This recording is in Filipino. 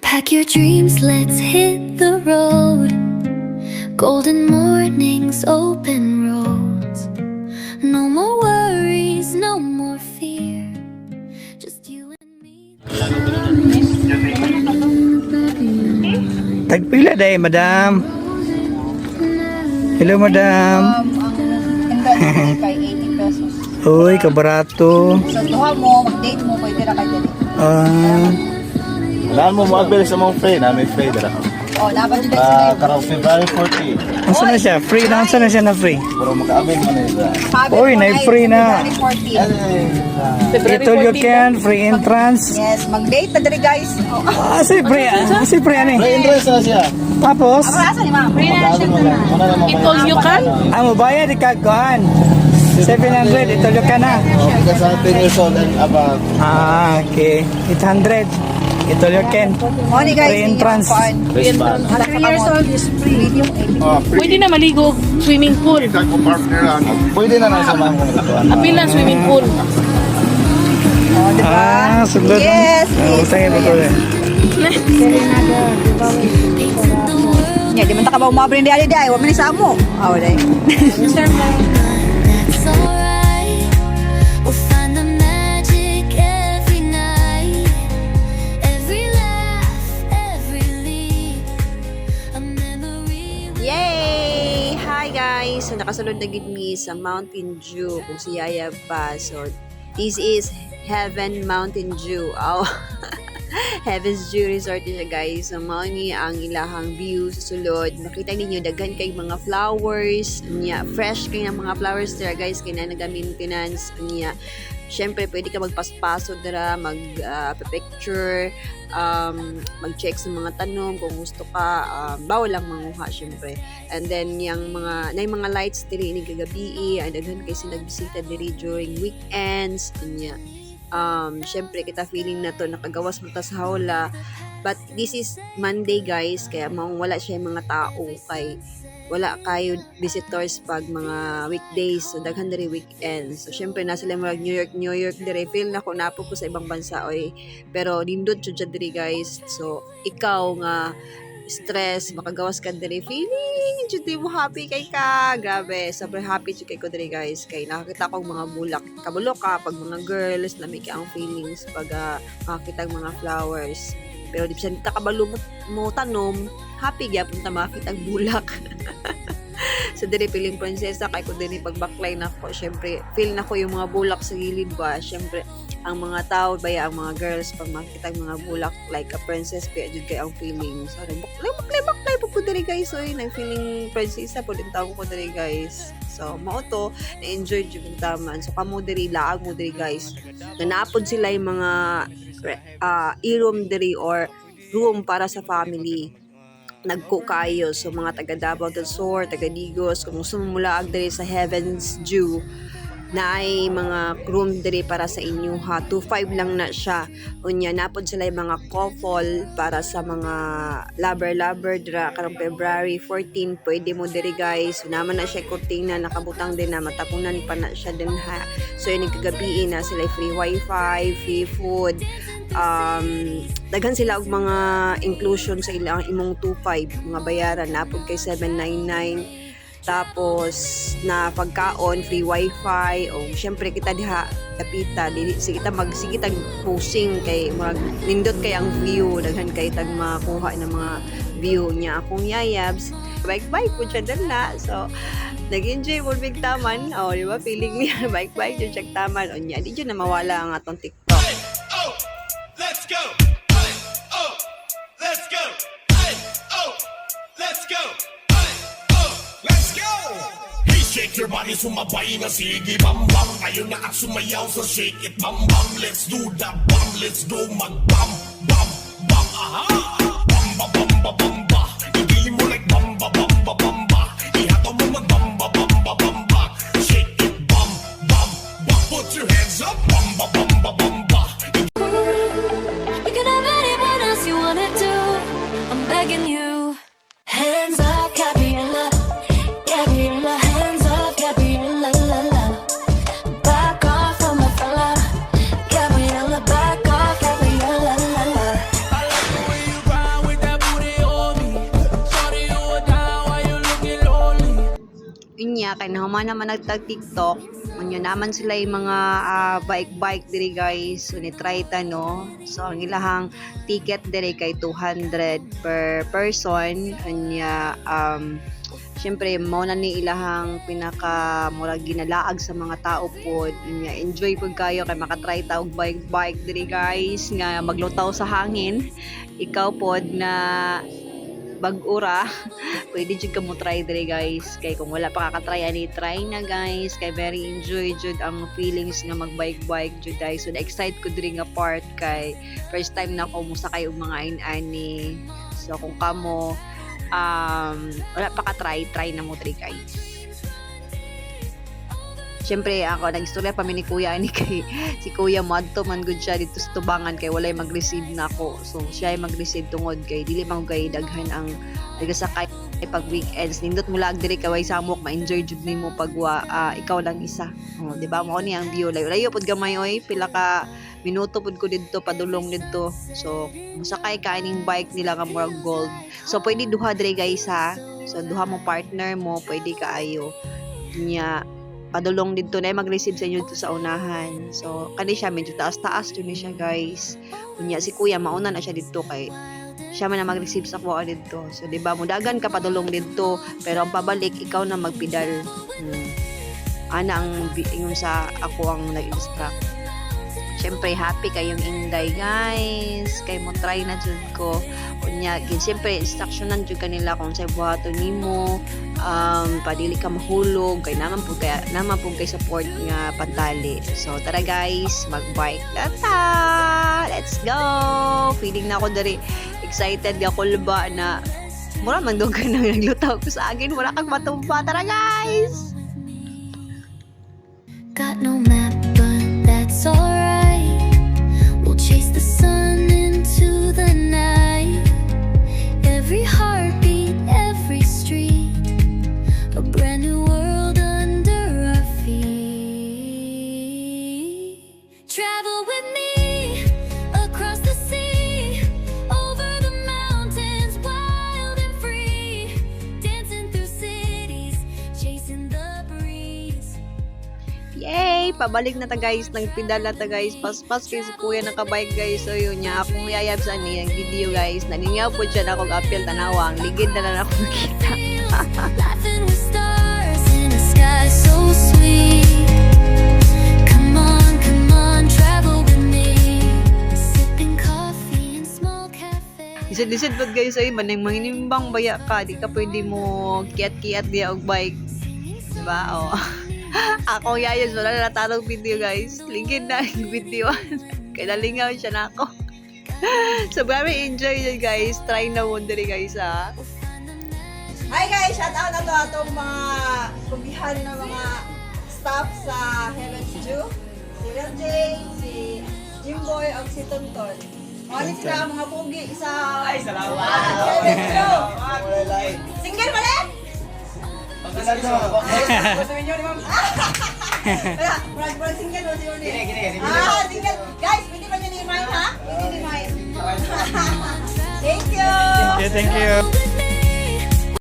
Pack your dreams, let's hit the road. Golden mornings, open roads. No more worries, no more fear. Just you and me. Tagpila day, madam. Hello, madam. Ang kay 80 pesos. Uy, kabarato. Sa duha mo, mag-date mo, pwede na kayo dali. Wala mo mag-bill sa mga free na, may free dala. O, dapat dito sila. Karang February 40. Asa na siya? Free na? Asa na siya na free? Puro maka-avail mo na yun. Uy, na-free na. Ito you can, free entrance. Yes, mag-date na dali guys. O, Asi free, asi free ano Free eh. interest na siya. Tapos, asa ni ma'am? Ito you can? ang bayad ikagkuhan. 700, ito you can na. Because 10 years old and above. Okay. 800. Ito you can. O, ni guys, Free entrance. Best man. 3 years old is free. Medium 80. Pwede na maligo swimming pool. Pwede na lang sa mga Apil na swimming pool. O, diba? Sugod. Yes. Tayo ba ito eh? Nya, di man ta ka ba umabri di ali day, wa man ni samo. Aw day. That's alright. We'll find the magic every night. Every laugh, every leap. A memory. Yay! Hi guys! So nakasulod na gid mi sa Mountain Dew kung si Yaya pa. So this is Heaven Mountain Dew. Oh. Heaven's Dew Resort niya guys. So mao ni ang ilahang view sa sulod. Makita ninyo daghan kay mga flowers. Niya fresh kay ng mga flowers dira guys kay na naga-maintenance niya. Syempre pwede ka magpaspaso dira, mag-picture, mag-check sa mga tanom kung gusto ka, bawal lang manguha syempre. And then yung mga lights diri ni kagabi, daghan kay sila nagbisita diri during weekends niya. Syempre kita feeling na to nakagawas mo ta sa hawla, but this is Monday guys kaya wala siya yung mga tao kay wala kayo visitors pag mga weekdays, so daghan diri weekends. So syempre na sila mga New York diri, feel na ko napo ko sa ibang bansa oy, pero nindot jud diri guys. So ikaw nga stress makagawas ka diri, feeling jud mo happy kay ka, grabe super happy jud kay ko diri guys kay nakakita ko mga bulak, kabulok ka pag mga girls lami kay ang feelings pag makakita ang mga flowers. Pero di bisan ta kabalo mo tanom, happy gyapon ta makita ang bulak. So diri piling prinsesa kay ko diri pag backline ako, syempre feel na ko yung mga bulak sa gilid ba, syempre ang mga tao baya ang mga girls pag makita ang mga bulak like a princess kaya jud kay ang feeling. So baklay po diri guys, oy nang feeling prinsesa po din tawo ko diri guys. So mao to na-enjoy jud yung taman. So kamo diri laag mo diri guys, nanapod sila yung mga i-room diri or room para sa family. Nagko kayo, so mga taga Davao del Sur, taga Digos, kung gusto mo mulaag diri sa Heaven's Dew na ay mga room diri para sa inyo ha, 2.5 lang na siya. Unya napod sila yung mga couple para sa mga lover dira karong February 14 pwede mo diri guys. So, naman na siya kurtina nakabutang din na matapunan pa na siya din ha. So yun gabi na sila free wifi, free food, daghan sila og mga inclusion sa ilang imong 2.5 mga bayaran napod kay 799. Tapos na pagkaon, free wifi, o syempre kita diha kapita dili sige ta posing kay mag nindot kay ang view, daghan kay tag makuha ng mga view niya. Akong yayabs bike po siya dala. So nag-enjoy mo big taman, di ba feeling niya bike yung check taman unya di jud na mawala ang atong TikTok. Hey, oh, let's go. Hey, oh, let's go. Hey, oh, let's go. Let's go! Hey, shake your body, sumabay na sige, bam bam. Ayun na at sumayaw sa shake it, bam bam. Let's do the bam, let's go mag bam bam bam. Aha! Bam ba bam ba bam ba. Igilin mo like bam ba bam ba bam ba. Ihato mo mag bam ba bam ba bam ba. Shake it, bam bam bam. Put your hands up, bam ba bam ba bam ba. You can have anyone else you wanna do. I'm begging you. Hands up, Gabriella. Gabriella, hands up, Gabriella, la la. Back off from my fella. Gabriella, back off, Gabriella, la la. I like the way you unya kay nahuman naman nagtag TikTok. Unya naman sila yung mga bike diri guys. So ni try ta no. So ang ilahang ticket diri kay 200 per person. Unya syempre mao na ni ilahang pinaka murag ginalaag sa mga tao pod. Unya enjoy pud kayo kay makatry ta og bike diri guys nga maglutaw sa hangin. Ikaw pod na bag-ura, pwede jud ka mo try dire guys. Kay kung wala pa kakatry ani, try na guys. Kay very enjoy jud ang feelings nga mag-bike jud guys. So excited ko diri nga part kay first time na ko musakay og mga ani. So kung kamo wala pa try na mo diri guys. Siyempre ako nag-istorya pa mi ni kuya ni kay si kuya madto man gud siya dito sa tubangan kay walay mag-receive na ako. So siya ay mag-receive tungod kay dili man kay daghan ang nagasakay pag weekends. Nindot mo lag diri kaway samok ma-enjoy jud nimo pag ikaw lang isa. Oh, di ba mo ni ang view layo pud gamay oy pila ka minuto pud ko didto padulong didto. So musakay ka ining bike nila nga murag gold. So pwede duha diri guys ha. So duha mo partner mo pwede kaayo. Nya padulong dito na mag-receive sa inyo dito sa unahan. So, kani siya medyo taas-taas yun siya guys. Kunya si kuya mauna na siya dito kay siya man na mag-receive sa kuha dito. So, di ba mudagan ka padulong dito pero ang pabalik ikaw na magpedal. Ana ang ingon sa ako ang nag-instruct. Siyempre happy kayong inday guys. Kay mo try na jud ko. Kunya siyempre instructionan jud kanila kung sa buhaton nimo. Padili ka mahulog kay naman po kay support nga pantali. So tara guys, mag-bike ta. Let's go. Feeling na ako dari excited ako ba na mura man dog ka nang naglutaw ko sa akin, wala kang matumba. Tara guys. Got no map, but that's alright. We'll chase the sun into the night. Every heartbeat, every street, a brand new world under our feet. Travel with me across the sea, over the mountains, wild and free, dancing through cities, chasing the breeze. Yay! Pabalik na ta guys. Nagpedal na ta guys. Pas-pas kay si kuya nakabike guys. So yun niya. Akong yayab sa niya. Ang video guys. Naningaw po siya na akong apel tanawa. Ang ligid na lang ako nakita. Laughing with stars in a sky so sweet. Come on, travel with me. Sipping coffee in small cafe. Lisod-lisod pag guys ay manang manginimbang baya ka. Di ka pwede mo kiat-kiat diya og bike. Diba? Oh. Ako yayos, wala na natanong video guys. Ligid na yung video. Kaya nalingaw siya na ako. So, very enjoy yun guys. Try na mo diri guys ha. Hi guys, shout out na to atong mga kumbihan na mga staff sa Heaven's Jew. Si Real J, si Jimboy, o si Tonton. Mga sila mga pugi sa Heaven's Jew. Single ba rin? Gusto niyo ni ma'am? Wala, single o siyo ni? Single. Guys, pwede ba niyo ni Mine ha? Pwede ni Mine. Thank you! Thank you.